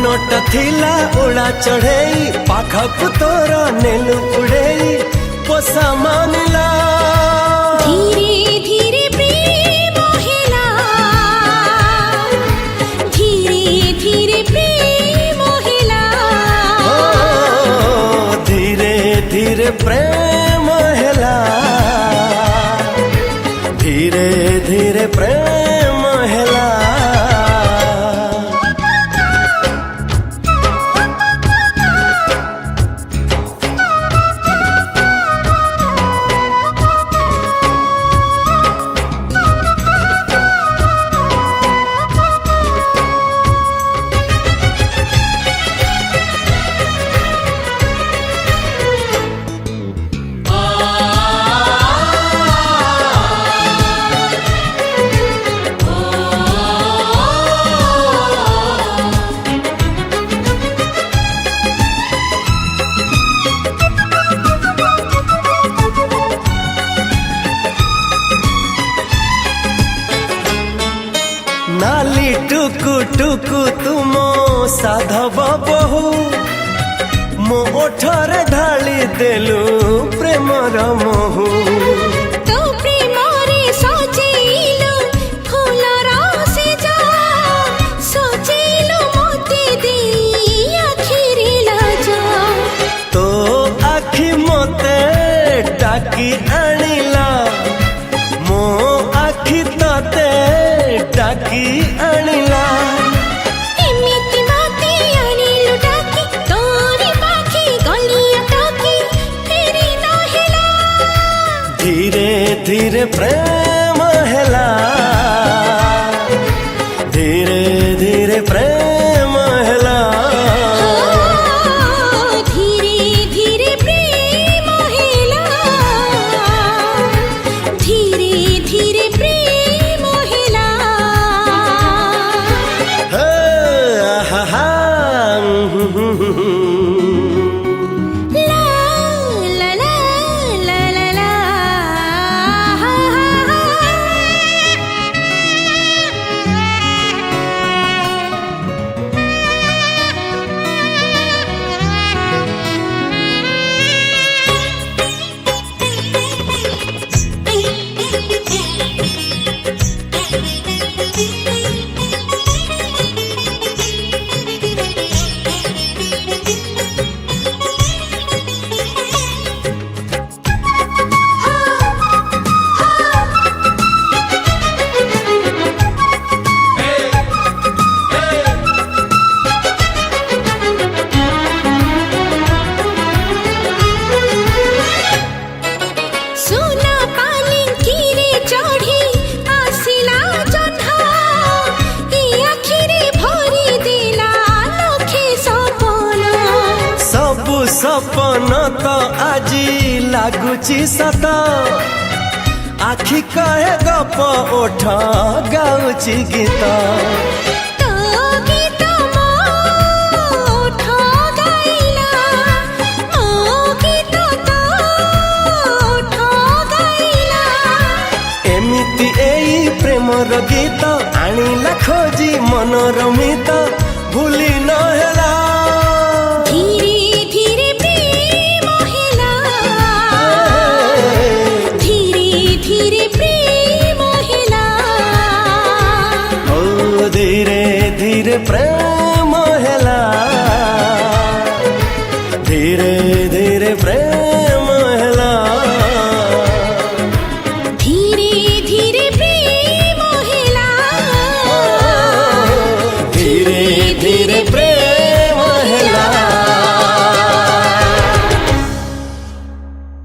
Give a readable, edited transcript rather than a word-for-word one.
मनटा थिला उड़ा चढ़ेई पाखक तोर नेलु उड़ेई पोसा मानिला धीरे धीरे प्रेम हेला धीरे धीरे प्रेम हेला धीरे धीरे प्रेम हेला धीरे धीरे प्रेम हेला नाली टुकु टुकु तुम साधव बहु मो ओठरे ढाली देलु प्रेमर महु तो प्रेम रे सजेइलो फूलर सेजा सजेइलो मोते दे आखिरी लाजा तो आखि मते डाकी आनिला मो आखि तते डाकी आनिला एमिति माते आनिलो डाकी तोरी पाखी गलिया टाकी फेरी न हेला धीरे धीरे प्रेम हेला धीरे धीरे प्रेम हेला धीरे धीरे प्रेम हेला धीरे धीरे प्रेम हेला हे आहा ला ला ला ला ला ला सुना पालिंकी रे चढ़ी आसिला जह्ना ई आखिरे भरी देला लखे सपना सबु सपन तो आजी लागुची सत आखि कहे गप ओठ गाउची गीत तो गीत मो ओठ गाइला मो गीत तो ओठ गाइला एमिति एई प्रेमर गीत आनिला खोजी मनर मित भूली न हेला धीरे धीरे प्रेम हेला धीरे धीरे प्रेम हेला ओ धीरे धीरे प्रेम हेला धीरे धीरे प्रेम